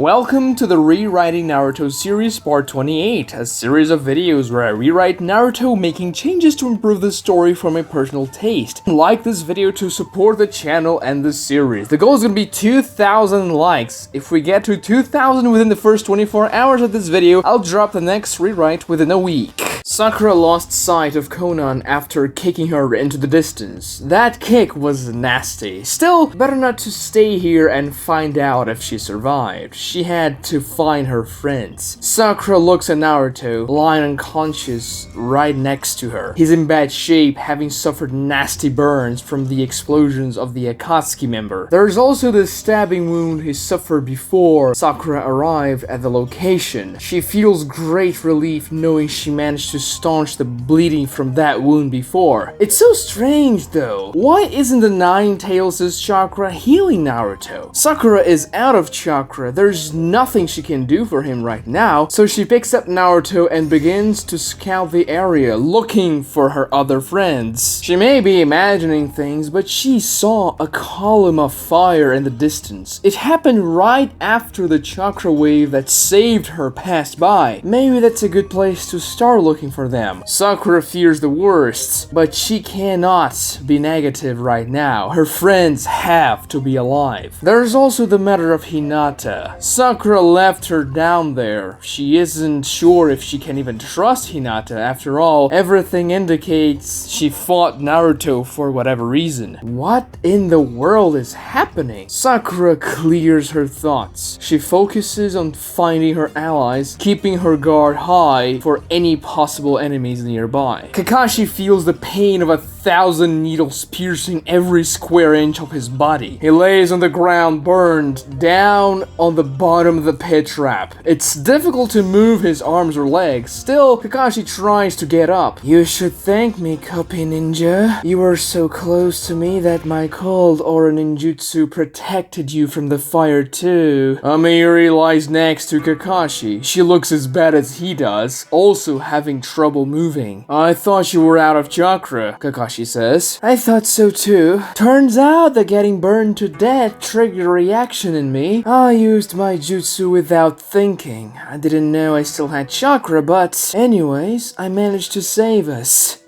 Welcome to the Rewriting Naruto series part 28, a series of videos where I rewrite Naruto making changes to improve the story for my personal taste. Like this video to support the channel and the series. The goal is gonna be 2,000 likes. If we get to 2,000 within the first 24 hours of this video, I'll drop the next rewrite within a week. Sakura lost sight of Konan after kicking her into the distance. That kick was nasty. Still, better not to stay here and find out if she survived. She had to find her friends. Sakura looks at Naruto, lying unconscious right next to her. He's in bad shape, having suffered nasty burns from the explosions of the Akatsuki member. There's also the stabbing wound he suffered before Sakura arrived at the location. She feels great relief knowing she managed to staunch the bleeding from that wound before. It's so strange though. Why isn't the Nine Tails' chakra healing Naruto? Sakura is out of chakra. There's nothing she can do for him right now, so she picks up Naruto and begins to scout the area, looking for her other friends. She may be imagining things, but she saw a column of fire in the distance. It happened right after the chakra wave that saved her passed by. Maybe that's a good place to start looking for them. Sakura fears the worst, but she cannot be negative right now. Her friends have to be alive. There's also the matter of Hinata. Sakura left her down there. She isn't sure if she can even trust Hinata. After all, everything indicates she fought Naruto for whatever reason. What in the world is happening? Sakura clears her thoughts. She focuses on finding her allies, keeping her guard high for any possible enemies nearby. Kakashi feels the pain of 1,000 needles piercing every square inch of his body. He lays on the ground, burned down on the bottom of the pit trap. It's difficult to move his arms or legs. Still, Kakashi tries to get up. You should thank me, Copy Ninja. You were so close to me that my cold aura ninjutsu protected you from the fire too. Ameyuri lies next to Kakashi. She looks as bad as he does, also having trouble moving. I thought you were out of chakra, Kakashi says. I thought so too. Turns out that getting burned to death triggered a reaction in me. I used my jutsu without thinking. I didn't know I still had chakra, but anyways, I managed to save us.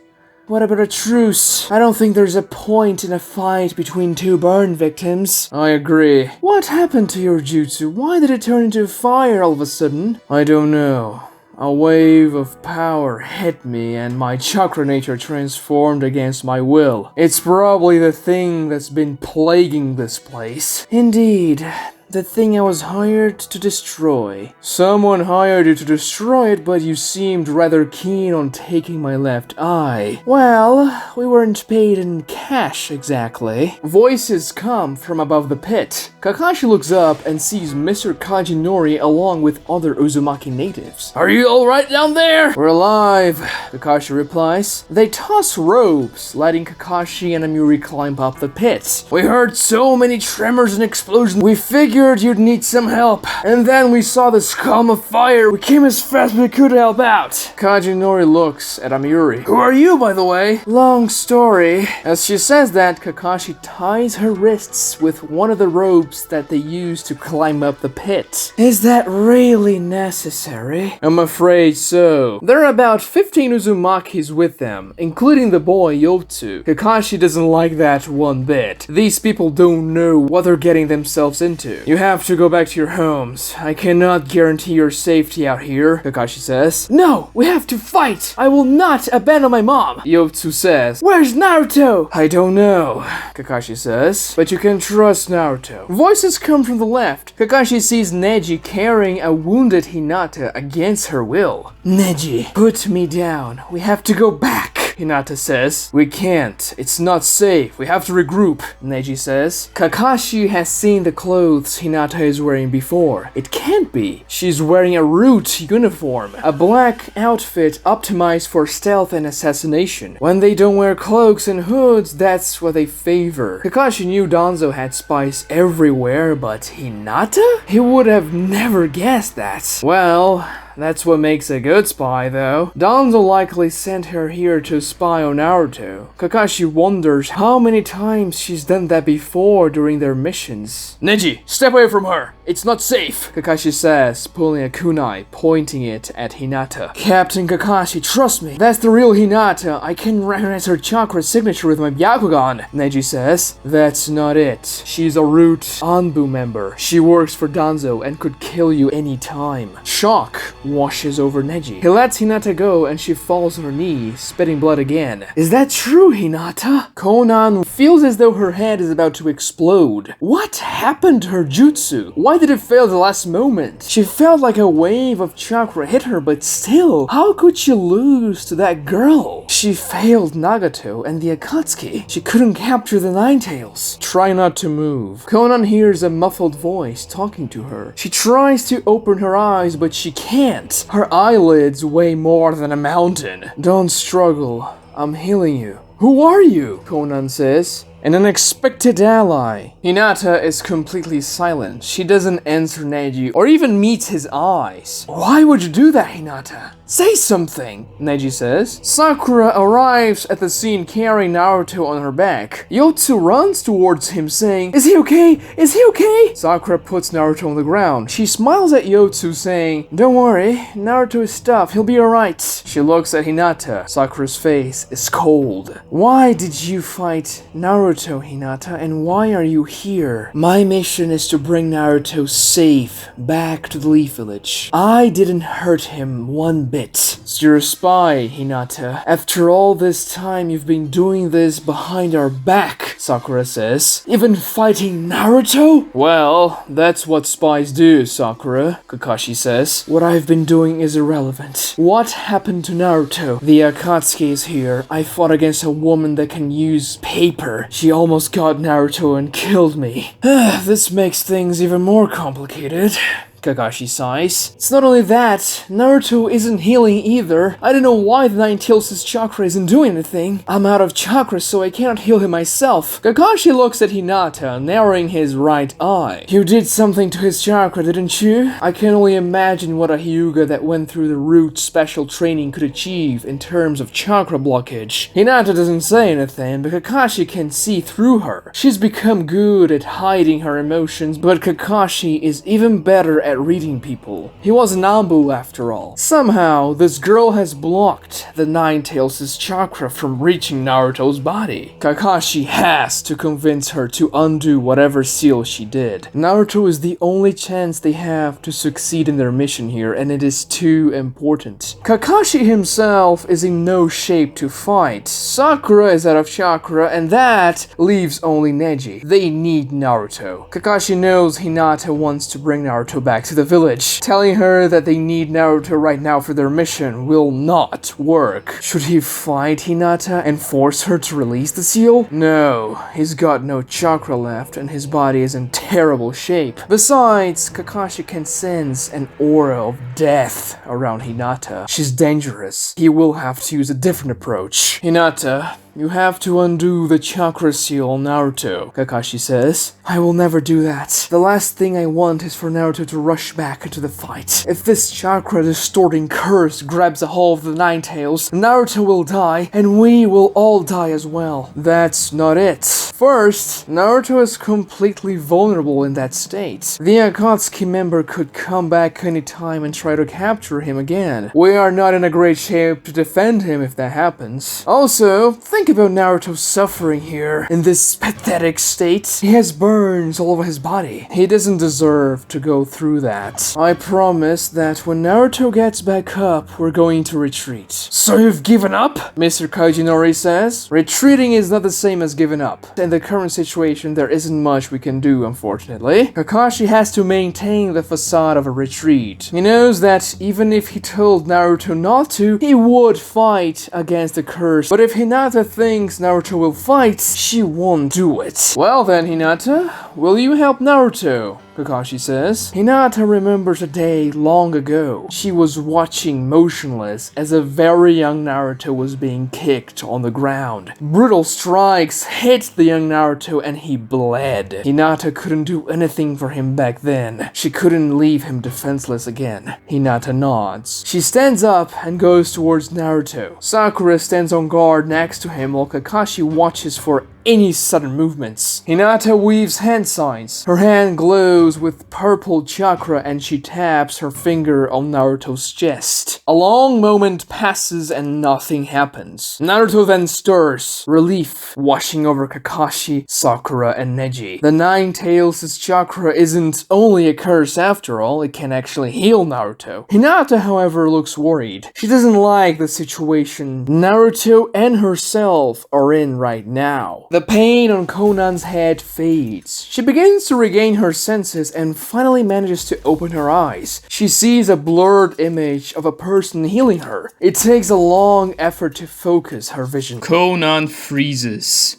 What about a truce? I don't think there's a point in a fight between two burn victims. I agree. What happened to your jutsu? Why did it turn into fire all of a sudden? I don't know. A wave of power hit me and my chakra nature transformed against my will. It's probably the thing that's been plaguing this place. Indeed. The thing I was hired to destroy. Someone hired you to destroy it, but you seemed rather keen on taking my left eye. Well, we weren't paid in cash exactly. Voices come from above the pit. Kakashi looks up and sees Mr. Kajinori along with other Uzumaki natives. Are you alright down there? We're alive, Kakashi replies. They toss ropes, letting Kakashi and Amiri climb up the pit. We heard so many tremors and explosions, we figured you'd need some help. And then we saw this column of fire. We came as fast as we could to help out. Kajinori looks at Amiri. Who are you, by the way? Long story. As she says that, Kakashi ties her wrists with one of the ropes that they use to climb up the pit. Is that really necessary? I'm afraid so. There are about 15 Uzumakis with them, including the boy Yotsu. Kakashi doesn't like that one bit. These people don't know what they're getting themselves into. You have to go back to your homes. I cannot guarantee your safety out here, Kakashi says. No, we have to fight. I will not abandon my mom, Yotsu says. Where's Naruto? I don't know, Kakashi says. But you can trust Naruto. Voices come from the left. Kakashi sees Neji carrying a wounded Hinata against her will. Neji, put me down. We have to go back, Hinata says. We can't. It's not safe. We have to regroup, Neji says. Kakashi has seen the clothes Hinata is wearing before. It can't be. She's wearing a root uniform, a black outfit optimized for stealth and assassination. When they don't wear cloaks and hoods, that's what they favor. Kakashi knew Danzo had spies everywhere, but Hinata? He would have never guessed that. Well, That's what makes a good spy, though. Danzo likely sent her here to spy on Naruto. Kakashi wonders how many times she's done that before during their missions. Neji, step away from her! It's not safe, Kakashi says, pulling a kunai, pointing it at Hinata. Captain Kakashi, trust me, that's the real Hinata. I can recognize her chakra signature with my Byakugan. Neji says, that's not it. She's a root Anbu member. She works for Danzo and could kill you anytime. Shock washes over Neji. He lets Hinata go and she falls on her knee, spitting blood again. Is that true, Hinata? Konan feels as though her head is about to explode. What happened to her jutsu? Why did it fail at the last moment? She felt like a wave of chakra hit her, but still, how could she lose to that girl? She failed Nagato and the Akatsuki. She couldn't capture the Ninetales. Try not to move. Konan hears a muffled voice talking to her. She tries to open her eyes, but she can't. Her eyelids weigh more than a mountain. Don't struggle. I'm healing you. Who are you? Konan says. An unexpected ally. Hinata is completely silent. She doesn't answer Neji or even meets his eyes. Why would you do that, Hinata? Say something, Neji says. Sakura arrives at the scene carrying Naruto on her back. Yotsu runs towards him saying, Is he okay? Is he okay? Sakura puts Naruto on the ground. She smiles at Yotsu saying, Don't worry, Naruto is tough, he'll be alright. She looks at Hinata. Sakura's face is cold. Why did you fight Naruto, Hinata, and why are you here? My mission is to bring Naruto safe back to the Leaf Village. I didn't hurt him one bit. So you're a spy, Hinata. After all this time, you've been doing this behind our back, Sakura says. Even fighting Naruto? Well, that's what spies do, Sakura, Kakashi says. What I've been doing is irrelevant. What happened to Naruto? The Akatsuki is here. I fought against a woman that can use paper. She almost got Naruto and killed me. This makes things even more complicated. Kakashi sighs. It's not only that, Naruto isn't healing either. I don't know why the Ninetales' chakra isn't doing anything. I'm out of chakra, so I cannot heal him myself. Kakashi looks at Hinata, narrowing his right eye. You did something to his chakra, didn't you? I can only imagine what a Hyuga that went through the root special training could achieve in terms of chakra blockage. Hinata doesn't say anything, but Kakashi can see through her. She's become good at hiding her emotions, but Kakashi is even better at reading people. He was an Ambu after all. Somehow, this girl has blocked the Ninetales' chakra from reaching Naruto's body. Kakashi has to convince her to undo whatever seal she did. Naruto is the only chance they have to succeed in their mission here, and it is too important. Kakashi himself is in no shape to fight. Sakura is out of chakra, and that leaves only Neji. They need Naruto. Kakashi knows Hinata wants to bring Naruto back to the village. Telling her that they need Naruto right now for their mission will not work. Should he fight Hinata and force her to release the seal? No, he's got no chakra left and his body is in terrible shape. Besides, Kakashi can sense an aura of death around Hinata. She's dangerous. He will have to use a different approach. Hinata, you have to undo the chakra seal on Naruto, Kakashi says. I will never do that. The last thing I want is for Naruto to rush back into the fight. If this chakra distorting curse grabs a hold of the Ninetales, Naruto will die, and we will all die as well. That's not it. First, Naruto is completely vulnerable in that state. The Akatsuki member could come back anytime and try to capture him again. We are not in a great shape to defend him if that happens. Also, think about Naruto's suffering here. In this pathetic state, he has burns all over his body. He doesn't deserve to go through that. I promise that when Naruto gets back up, we're going to retreat. So you've given up? Mr. Kaijinori says. Retreating is not the same as giving up. In the current situation, there isn't much we can do, unfortunately. Kakashi has to maintain the facade of a retreat. He knows that even if he told Naruto not to, he would fight against the curse. But if Hinata thinks Naruto will fight, she won't do it. Well then, Hinata, will you help Naruto? Kakashi says. Hinata remembers a day long ago. She was watching motionless as a very young Naruto was being kicked on the ground. Brutal strikes hit the young Naruto and he bled. Hinata couldn't do anything for him back then. She couldn't leave him defenseless again. Hinata nods. She stands up and goes towards Naruto. Sakura stands on guard next to him while Kakashi watches for any sudden movements. Hinata weaves hand signs. Her hand glows with purple chakra and she taps her finger on Naruto's chest. A long moment passes and nothing happens. Naruto then stirs, relief washing over Kakashi, Sakura, and Neji. The Nine Tails' chakra isn't only a curse after all, it can actually heal Naruto. Hinata, however, looks worried. She doesn't like the situation Naruto and herself are in right now. The pain on Conan's head fades. She begins to regain her senses and finally manages to open her eyes. She sees a blurred image of a person healing her. It takes a long effort to focus her vision. Conan freezes.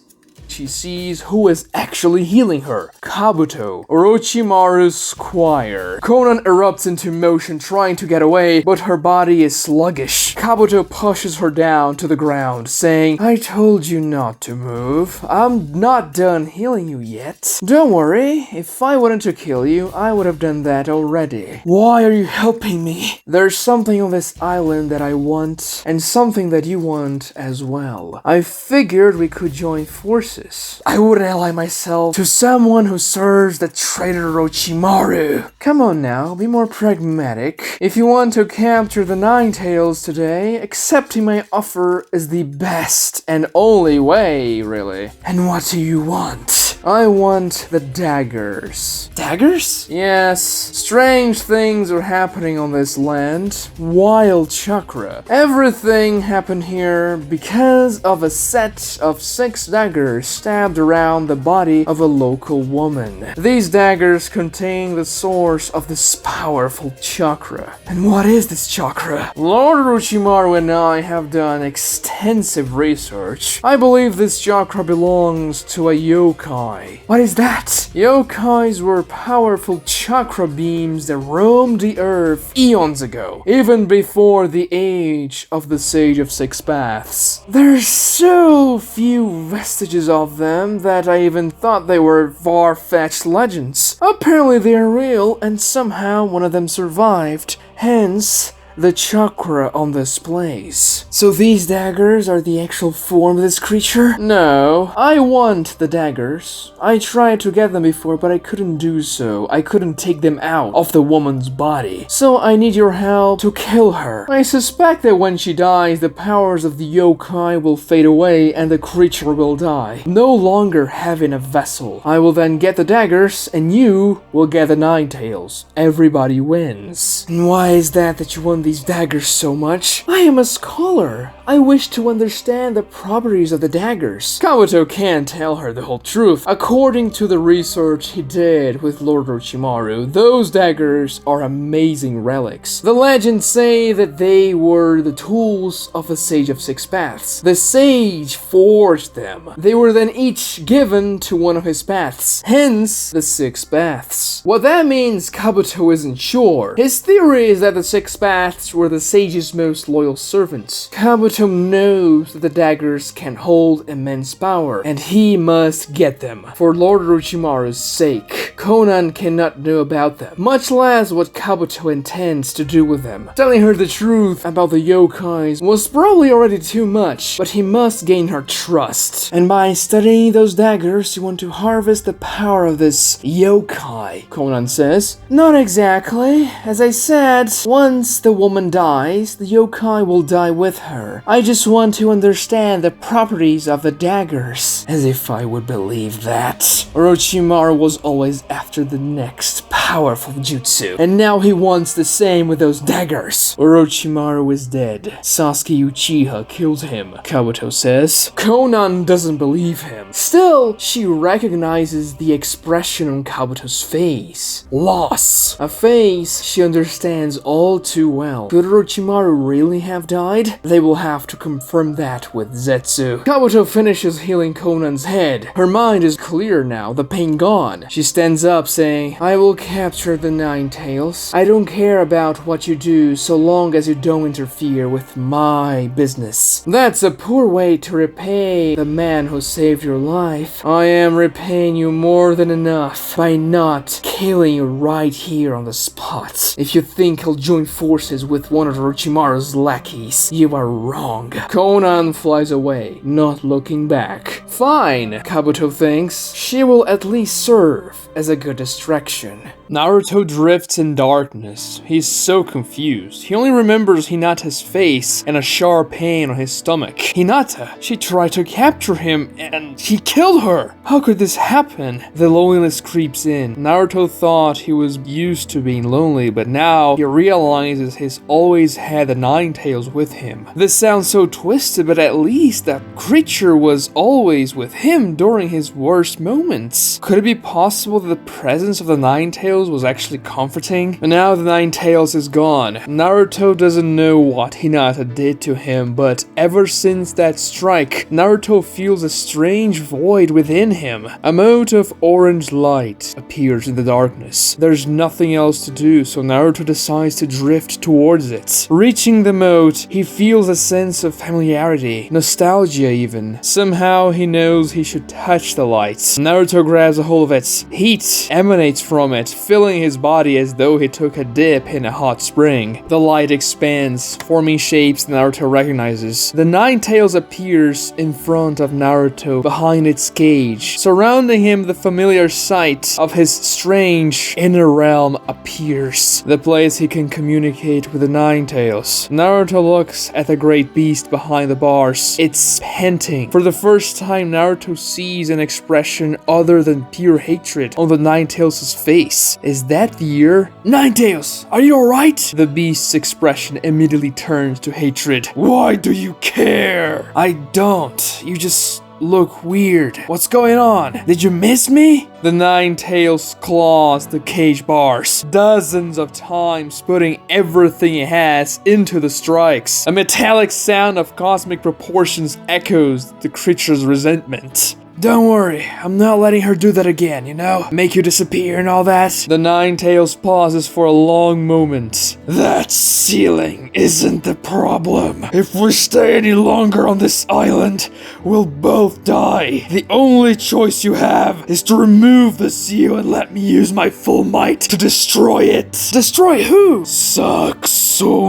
She sees who is actually healing her. Kabuto, Orochimaru's squire. Conan erupts into motion trying to get away, but her body is sluggish. Kabuto pushes her down to the ground, saying, "I told you not to move. I'm not done healing you yet. Don't worry, if I wanted to kill you, I would have done that already. Why are you helping me? There's something on this island that I want, and something that you want as well. I figured we could join forces. I wouldn't ally myself to someone who serves the traitor Orochimaru. Come on now, be more pragmatic. If you want to capture the Nine Tails today, accepting my offer is the best and only way, really. And what do you want?" "I want the daggers." Daggers? Yes. Strange things are happening on this land. Wild chakra. Everything happened here because of a set of 6 daggers stabbed around the body of a local woman. These daggers contain the source of this powerful chakra. And what is this chakra? Lord Orochimaru and I have done extensive research. I believe this chakra belongs to a yokai. What is that? Yokais were powerful chakra beams that roamed the earth eons ago, even before the age of the Sage of Six Paths. There's so few vestiges of them that I even thought they were far-fetched legends. Apparently they are real, and somehow one of them survived. Hence, the chakra on this place. So these daggers are the actual form of this creature? No, I want the daggers. I tried to get them before, but I couldn't do so. I couldn't take them out of the woman's body. So I need your help to kill her. I suspect that when she dies, the powers of the yokai will fade away and the creature will die, no longer having a vessel. I will then get the daggers, and you will get the Nine Tails. Everybody wins. And why is that you want these daggers so much? I am a scholar. I wish to understand the properties of the daggers. Kabuto can't tell her the whole truth. According to the research he did with Lord Orochimaru, those daggers are amazing relics. The legends say that they were the tools of the Sage of Six Paths. The sage forged them. They were then each given to one of his paths, hence the Six Paths. What that means, Kabuto isn't sure. His theory is that the Six Paths were the sage's most loyal servants. Kabuto knows that the daggers can hold immense power, and he must get them for Lord Orochimaru's sake. Conan cannot know about them, much less what Kabuto intends to do with them. Telling her the truth about the yokais was probably already too much, but he must gain her trust. And by studying those daggers, you want to harvest the power of this yokai, Conan says. Not exactly. As I said, once the woman dies, the yokai will die with her. I just want to understand the properties of the daggers. As if I would believe that. Orochimaru was always after the next powerful jutsu, and now he wants the same with those daggers. Orochimaru is dead. Sasuke Uchiha killed him, Kabuto says. Conan doesn't believe him. Still, she recognizes the expression on Kabuto's face. Loss. A face she understands all too well. Could Orochimaru really have died? They will have to confirm that with Zetsu. Kabuto finishes healing Conan's head. Her mind is clear now, the pain gone. She stands up saying, "I will capture the Nine Tails. I don't care about what you do so long as you don't interfere with my business." That's a poor way to repay the man who saved your life. I am repaying you more than enough by not killing you right here on the spot. If you think he'll join forces alliances with one of Orochimaru's lackeys. You are wrong. Conan flies away, not looking back. Fine, Kabuto thinks. She will at least serve as a good distraction. Naruto drifts in darkness. He's so confused. He only remembers Hinata's face and a sharp pain on his stomach. Hinata, she tried to capture him and he killed her. How could this happen? The loneliness creeps in. Naruto thought he was used to being lonely, but now he realizes he's always had the Nine Tails with him. This sounds so twisted, but at least that creature was always with him during his worst moments. Could it be possible that the presence of the Nine Tails was actually comforting? But now the Nine Tails is gone. Naruto doesn't know what Hinata did to him, but ever since that strike, Naruto feels a strange void within him. A mote of orange light appears in the darkness. There's nothing else to do, so Naruto decides to drift towards it. Reaching the mote, he feels a sense of familiarity, nostalgia even. Somehow he knows he should touch the light. Naruto grabs a hold of it. Heat emanates from it, filling his body as though he took a dip in a hot spring. The light expands, forming shapes Naruto recognizes. The Nine Tails appears in front of Naruto behind its cage. Surrounding him, the familiar sight of his strange inner realm appears, the place he can communicate with the Nine Tails. Naruto looks at the great beast behind the bars. It's panting. For the first time, Naruto sees an expression other than pure hatred on the Nine Tails' face. Is that the ear? Nine Tails, are you alright? The beast's expression immediately turns to hatred. Why do you care? I don't. You just look weird. What's going on? Did you miss me? The Nine Tails claws the cage bars dozens of times, putting everything it has into the strikes. A metallic sound of cosmic proportions echoes the creature's resentment. Don't worry, I'm not letting her do that again, you know? Make you disappear and all that. The Nine Tails pauses for a long moment. That ceiling isn't the problem. If we stay any longer on this island, we'll both die. The only choice you have is to remove the seal and let me use my full might to destroy it. Destroy who? Saksunen.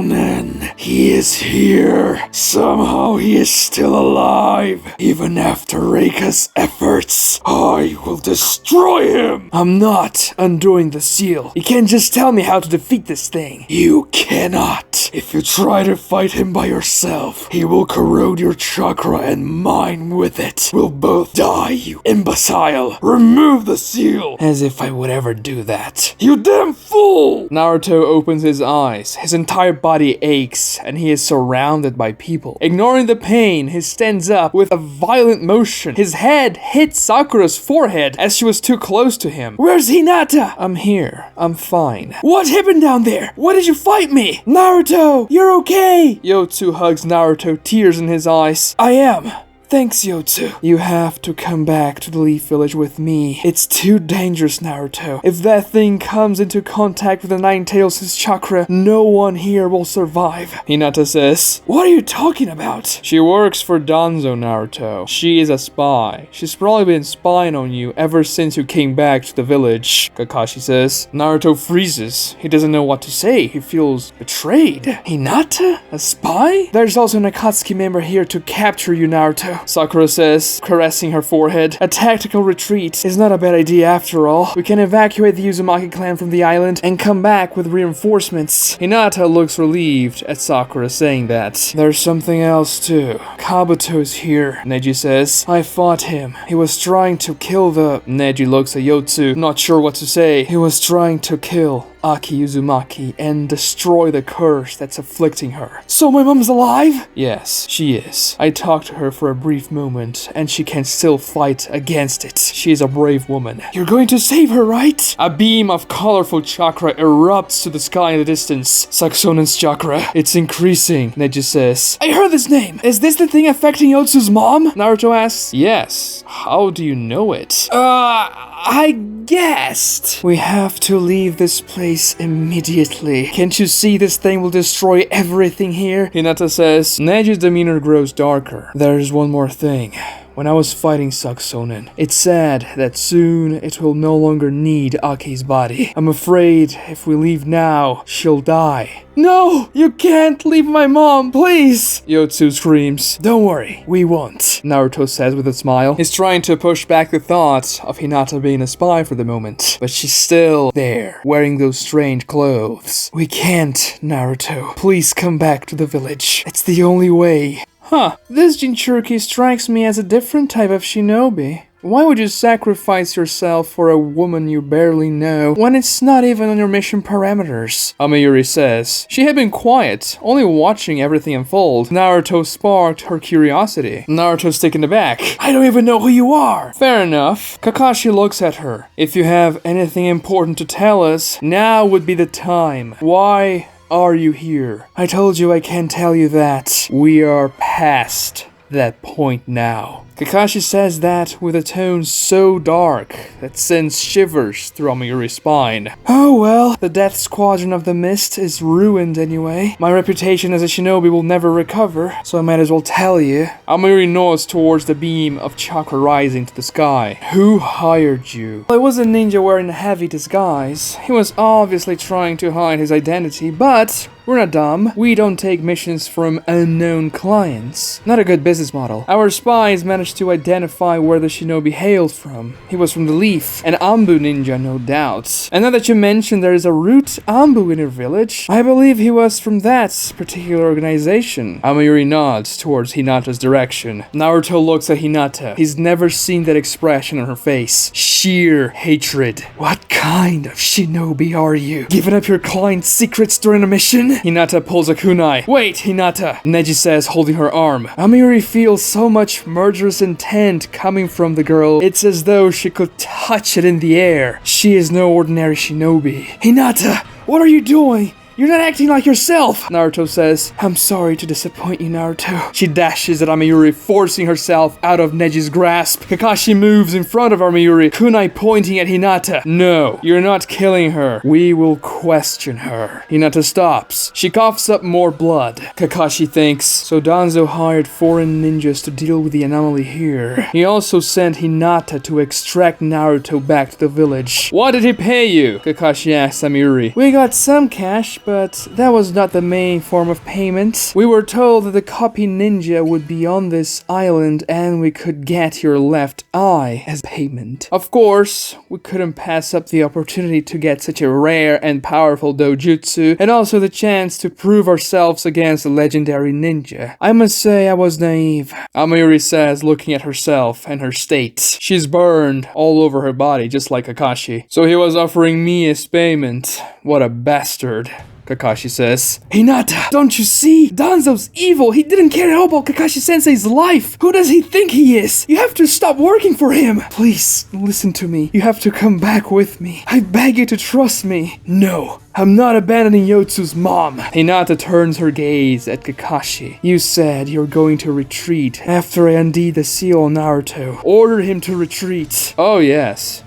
He is here. Somehow he is still alive. Even after Reika's efforts, I will destroy him. I'm not undoing the seal. You can't just tell me how to defeat this thing. You cannot. If you try to fight him by yourself, he will corrode your chakra and mine with it. We'll both die, you imbecile. Remove the seal. As if I would ever do that. You damn fool! Naruto opens his eyes. His entire body aches, and he is surrounded by people. Ignoring the pain, he stands up with a violent motion. His head hits Sakura's forehead as she was too close to him. Where's Hinata? I'm here. I'm fine. What happened down there? Why did you fight me? Naruto, you're okay. Yotsu hugs Naruto, tears in his eyes. I am. Thanks, Yotsu. You have to come back to the Leaf Village with me. It's too dangerous, Naruto. If that thing comes into contact with the Nine Tails' chakra, no one here will survive. Hinata says, what are you talking about? She works for Danzo, Naruto. She is a spy. She's probably been spying on you ever since you came back to the village, Kakashi says. Naruto freezes. He doesn't know what to say. He feels betrayed. Hinata? A spy? There's also an Akatsuki member here to capture you, Naruto. Sakura says, caressing her forehead. A tactical retreat is not a bad idea after all. We can evacuate the Uzumaki clan from the island and come back with reinforcements. Hinata looks relieved at Sakura saying that. There's something else too. Kabuto is here, Neji says. I fought him. He was trying to kill the... Neji looks at Yotsu, not sure what to say. He was trying to kill Aki Uzumaki and destroy the curse that's afflicting her. So my mom's alive? Yes, she is. I talked to her for a brief moment, and she can still fight against it. She is a brave woman. You're going to save her, right? A beam of colorful chakra erupts to the sky in the distance. Saksunen's chakra. It's increasing, Neji says. I heard this name. Is this the thing affecting Yotsu's mom? Naruto asks. Yes. How do you know it? I guessed. We have to leave this place immediately. Can't you see this thing will destroy everything here? Hinata says. Neji's demeanor grows darker. There's one more thing. when I was fighting Saksonen. It's sad that soon it will no longer need Aki's body. I'm afraid if we leave now, she'll die. No! You can't leave my mom, please! Yotsu screams. Don't worry, we won't, Naruto says with a smile. He's trying to push back the thought of Hinata being a spy for the moment, but she's still there, wearing those strange clothes. We can't, Naruto. Please come back to the village. It's the only way. Huh, this Jinchuriki strikes me as a different type of shinobi. Why would you sacrifice yourself for a woman you barely know when it's not even on your mission parameters? Ameyuri says. She had been quiet, only watching everything unfold. Naruto sparked her curiosity. Naruto's taken aback. I don't even know who you are! Fair enough. Kakashi looks at her. If you have anything important to tell us, now would be the time. Why are you here? I told you I can't tell you that. We are past that point now. Kakashi says that with a tone so dark that sends shivers through Ameyuri's spine. Oh well, the death squadron of the mist is ruined anyway. My reputation as a shinobi will never recover, so I might as well tell you. Amiri nods towards the beam of chakra rising to the sky. Who hired you? Well, it was a ninja wearing a heavy disguise. He was obviously trying to hide his identity, but we're not dumb. We don't take missions from unknown clients. Not a good business model. Our spies managed to identify where the shinobi hailed from. He was from the Leaf, an Ambu ninja, no doubt. And now that you mention there is a root Ambu in your village, I believe he was from that particular organization. Amiri nods towards Hinata's direction. Naruto looks at Hinata. He's never seen that expression on her face. Sheer hatred. What kind of shinobi are you? Giving up your client's secrets during a mission? Hinata pulls a kunai. Wait, Hinata, Neji says, holding her arm. Amiri feels so much murderous intent coming from the girl. It's as though she could touch it in the air. She is no ordinary shinobi. Hinata, what are you doing? You're not acting like yourself, Naruto says. I'm sorry to disappoint you, Naruto. She dashes at Ameyuri, forcing herself out of Neji's grasp. Kakashi moves in front of Ameyuri, kunai pointing at Hinata. No, you're not killing her. We will question her. Hinata stops. She coughs up more blood. Kakashi thinks, so Danzo hired foreign ninjas to deal with the anomaly here. He also sent Hinata to extract Naruto back to the village. What did he pay you? Kakashi asks Amiri. We got some cash, but that was not the main form of payment. We were told that the copy ninja would be on this island and we could get your left eye as payment. Of course, we couldn't pass up the opportunity to get such a rare and powerful dojutsu and also the chance to prove ourselves against a legendary ninja. I must say I was naive, Amiri says, looking at herself and her state. She's burned all over her body just like Kakashi. So he was offering me as payment. What a bastard. Kakashi says. Hinata, don't you see? Danzo's evil. He didn't care at all about Kakashi-sensei's life. Who does he think he is? You have to stop working for him. Please, listen to me. You have to come back with me. I beg you to trust me. No. I'm not abandoning Yotsu's mom. Hinata turns her gaze at Kakashi. You said you're going to retreat after I undid the seal on Naruto. Order him to retreat. Oh, yes.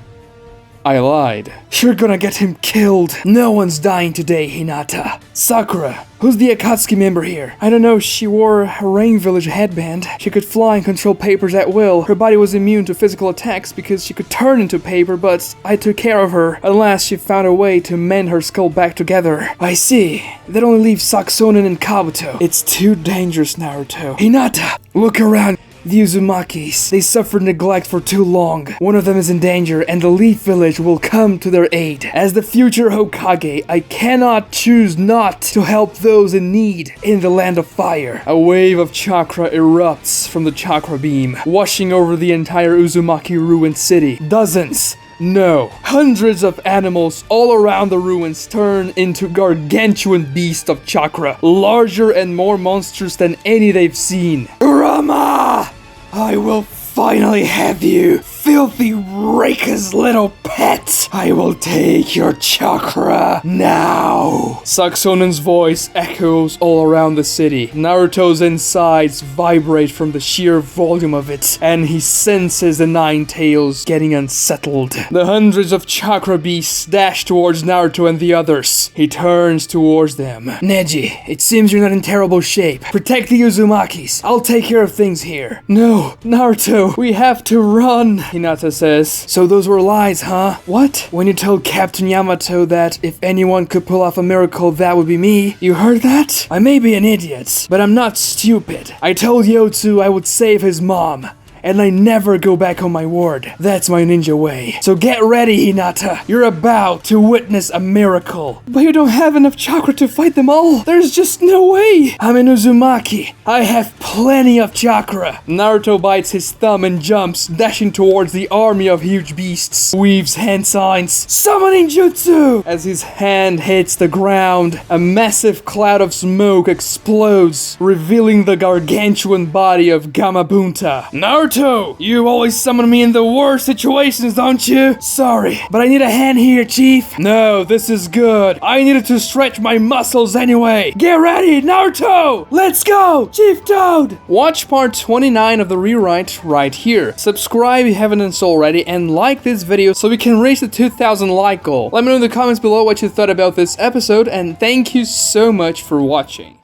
I lied. You're gonna get him killed. No one's dying today, Hinata. Sakura, who's the Akatsuki member here? I don't know, she wore a Rain Village headband. She could fly and control papers at will. Her body was immune to physical attacks because she could turn into paper, but I took care of her unless she found a way to mend her skull back together. I see. That only leaves Saksonen and Kabuto. It's too dangerous, Naruto. Hinata, look around. The Uzumakis, they suffered neglect for too long. One of them is in danger and the Leaf Village will come to their aid. As the future Hokage, I cannot choose not to help those in need in the Land of Fire. A wave of chakra erupts from the chakra beam, washing over the entire Uzumaki ruined city. Dozens, no, hundreds of animals all around the ruins turn into gargantuan beasts of chakra, larger and more monstrous than any they've seen. Urama! I will finally have you! filthy raker's little pet! I will take your chakra now! Saxonen's voice echoes all around the city. Naruto's insides vibrate from the sheer volume of it, and he senses the Nine Tails getting unsettled. The hundreds of chakra beasts dash towards Naruto and the others. He turns towards them. Neji, it seems you're not in terrible shape. Protect the Uzumakis. I'll take care of things here. No, Naruto, we have to run, Hinata says. So those were lies, huh? What? When you told Captain Yamato that if anyone could pull off a miracle, that would be me. You heard that? I may be an idiot, but I'm not stupid. I told Yotsu I would save his mom. And I never go back on my word. That's my ninja way. So get ready, Hinata. You're about to witness a miracle. But you don't have enough chakra to fight them all. There's just no way. I'm an Uzumaki. I have plenty of chakra. Naruto bites his thumb and jumps, dashing towards the army of huge beasts. Weaves hand signs. Summoning jutsu! As his hand hits the ground, a massive cloud of smoke explodes, revealing the gargantuan body of Gamabunta. Naruto! You always summon me in the worst situations, don't you? Sorry, but I need a hand here, Chief. No, this is good. I needed to stretch my muscles anyway. Get ready, Naruto! Let's go, Chief Toad! Watch part 29 of the rewrite right here. Subscribe if you haven't done so already, and like this video so we can reach the 2,000 like goal. Let me know in the comments below what you thought about this episode, and thank you so much for watching.